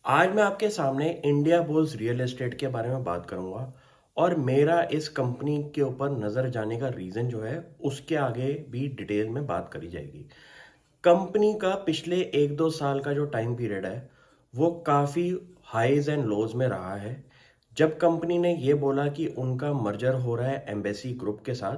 आज मैं आपके सामने इंडिया बुल्स रियल एस्टेट के बारे में बात करूंगा और मेरा इस कंपनी के ऊपर नज़र जाने का रीज़न जो है उसके आगे भी डिटेल में बात करी जाएगी। कंपनी का पिछले 1-2 साल का जो टाइम पीरियड है वो काफ़ी हाईज एंड लोज में रहा है। जब कंपनी ने ये बोला कि उनका मर्जर हो रहा है एम्बेसी ग्रुप के साथ,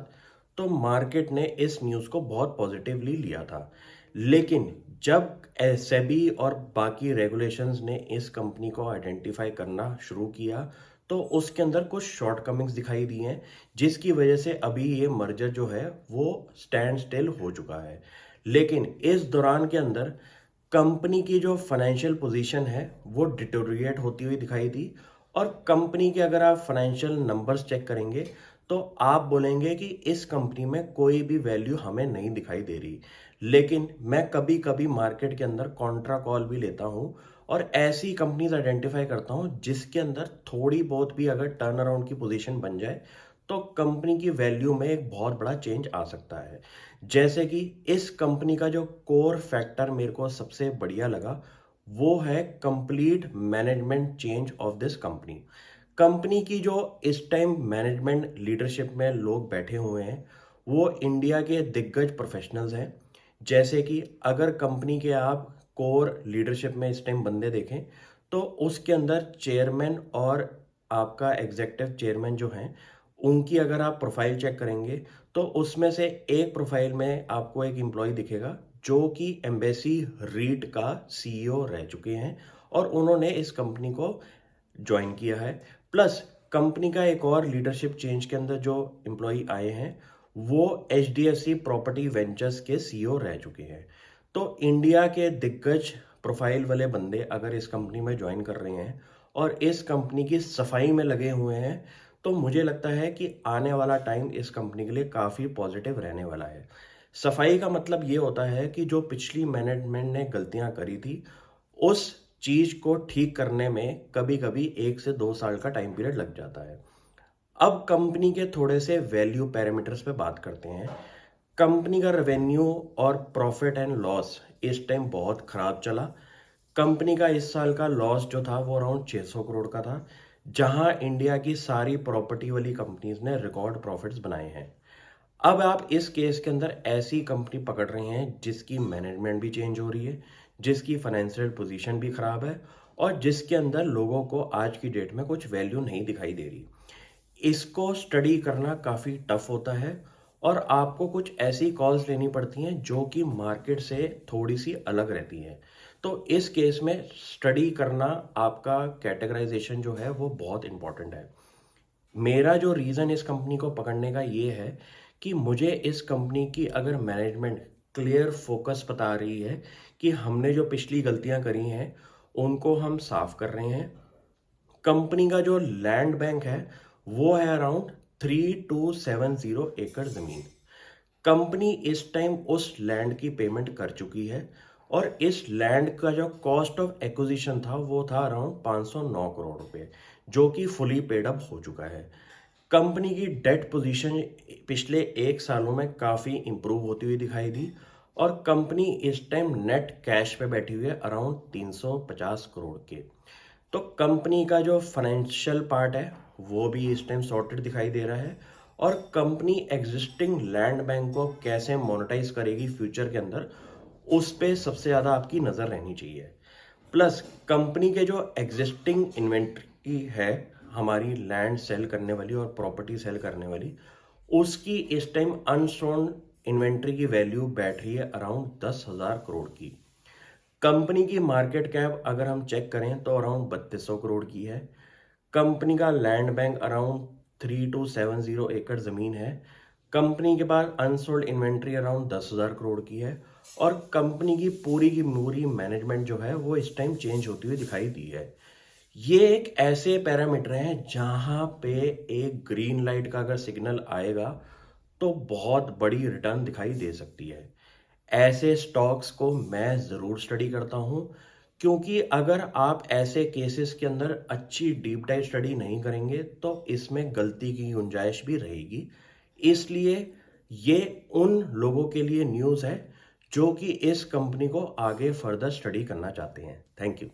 तो मार्केट ने इस न्यूज़ को बहुत पॉजिटिवली लिया था। लेकिन जब सेबी और बाकी रेगुलेशंस ने इस कंपनी को आइडेंटिफाई करना शुरू किया, तो उसके अंदर कुछ शॉर्टकमिंग्स दिखाई दी हैं, जिसकी वजह से अभी ये मर्जर जो है वो स्टैंड स्टिल हो चुका है। लेकिन इस दौरान के अंदर कंपनी की जो फाइनेंशियल पोजीशन है वो डिटोरिएट होती हुई दिखाई दी। और कंपनी के अगर आप फाइनेंशियल नंबर्स चेक करेंगे तो आप बोलेंगे कि इस कंपनी में कोई भी वैल्यू हमें नहीं दिखाई दे रही। लेकिन मैं कभी कभी मार्केट के अंदर कॉन्ट्रा कॉल भी लेता हूँ और ऐसी कंपनीज आइडेंटिफाई करता हूँ जिसके अंदर थोड़ी बहुत भी अगर टर्न अराउंड की पोजीशन बन जाए तो कंपनी की वैल्यू में एक बहुत बड़ा चेंज आ सकता है। जैसे कि इस कंपनी का जो कोर फैक्टर मेरे को सबसे बढ़िया लगा वो है complete management change of this company. Company की जो इस टाइम मैनेजमेंट लीडरशिप में लोग बैठे हुए हैं वो इंडिया के दिग्गज प्रोफेशनल्स हैं। जैसे कि अगर कंपनी के आप कोर लीडरशिप में इस टाइम बंदे देखें तो उसके अंदर चेयरमैन और आपका एग्जीक्यूटिव चेयरमैन जो हैं उनकी अगर आप प्रोफाइल चेक करेंगे तो उसमें से एक प्रोफाइल में आपको एक एम्प्लॉय दिखेगा जो कि एम्बेसी रीट का सीईओ रह चुके हैं और उन्होंने इस कंपनी को ज्वाइन किया है। प्लस कंपनी का एक और लीडरशिप चेंज के अंदर जो एम्प्लॉय आए हैं वो एचडीएफसी प्रॉपर्टी वेंचर्स के सीईओ रह चुके हैं। तो इंडिया के दिग्गज प्रोफाइल वाले बंदे अगर इस कंपनी में ज्वाइन कर रहे हैं और इस कंपनी की सफाई में लगे हुए हैं तो मुझे लगता है कि आने वाला टाइम इस कंपनी के लिए काफ़ी पॉजिटिव रहने वाला है। सफाई का मतलब ये होता है कि जो पिछली मैनेजमेंट ने गलतियां करी थी उस चीज को ठीक करने में कभी कभी 1 से 2 साल का टाइम पीरियड लग जाता है। अब कंपनी के थोड़े से वैल्यू पैरामीटर्स पे बात करते हैं। कंपनी का रेवेन्यू और प्रॉफिट एंड लॉस इस टाइम बहुत खराब चला। कंपनी का इस साल का लॉस जो था वो अराउंड 600 करोड़ का था, जहां इंडिया की सारी प्रॉपर्टी वाली कंपनीज ने रिकॉर्ड प्रॉफिट्स बनाए हैं। अब आप इस केस के अंदर ऐसी कंपनी पकड़ रहे हैं जिसकी मैनेजमेंट भी चेंज हो रही है, जिसकी फाइनेंशियल पोजीशन भी खराब है और जिसके अंदर लोगों को आज की डेट में कुछ वैल्यू नहीं दिखाई दे रही। इसको स्टडी करना काफ़ी टफ होता है और आपको कुछ ऐसी कॉल्स लेनी पड़ती हैं जो कि मार्केट से थोड़ी सी अलग रहती हैं। तो इस केस में स्टडी करना, आपका कैटेगराइजेशन जो है वो बहुत इंपॉर्टेंट है। मेरा जो रीज़न इस कंपनी को पकड़ने का ये है कि मुझे इस कंपनी की अगर मैनेजमेंट क्लियर फोकस बता रही है कि हमने जो पिछली गलतियां करी हैं उनको हम साफ कर रहे हैं। कंपनी का जो लैंड बैंक है वो है अराउंड 3270 एकड़ ज़मीन। कंपनी इस टाइम उस लैंड की पेमेंट कर चुकी है और इस लैंड का जो कॉस्ट ऑफ एक्विजिशन था वो था अराउंड 509 करोड़ रुपए, जो कि फुली पेड अप हो चुका है। कंपनी की डेट पोजीशन पिछले 1 सालों में काफ़ी इंप्रूव होती हुई दिखाई दी और कंपनी इस टाइम नेट कैश पे बैठी हुई है अराउंड 350 करोड़ के। तो कंपनी का जो फाइनेंशियल पार्ट है वो भी इस टाइम सॉर्टेड दिखाई दे रहा है और कंपनी एग्जिस्टिंग लैंड बैंक को कैसे मोनेटाइज करेगी फ्यूचर के अंदर, उस पे सबसे ज़्यादा आपकी नज़र रहनी चाहिए। प्लस कंपनी के जो एग्जिस्टिंग इन्वेंट्री है हमारी लैंड सेल करने वाली और प्रॉपर्टी सेल करने वाली, उसकी इस टाइम अनसोल्ड इन्वेंट्री की वैल्यू बैठ रही है अराउंड 10,000 करोड़ की। कंपनी की मार्केट कैप अगर हम चेक करें तो अराउंड 3200 करोड़ की है। कंपनी का लैंड बैंक अराउंड 3270 एकड़ ज़मीन है। कंपनी के पास अनसोल्ड इन्वेंट्री अराउंड 10,000 करोड़ की है और कंपनी की पूरी मैनेजमेंट जो है वो इस टाइम चेंज होती हुई दिखाई दी है। ये एक ऐसे पैरामीटर हैं जहां पे एक ग्रीन लाइट का अगर सिग्नल आएगा तो बहुत बड़ी रिटर्न दिखाई दे सकती है। ऐसे स्टॉक्स को मैं ज़रूर स्टडी करता हूँ, क्योंकि अगर आप ऐसे केसेस के अंदर अच्छी डीप डाइव स्टडी नहीं करेंगे तो इसमें गलती की गुंजाइश भी रहेगी। इसलिए ये उन लोगों के लिए न्यूज़ है जो कि इस कंपनी को आगे फर्दर स्टडी करना चाहते हैं। Thank you.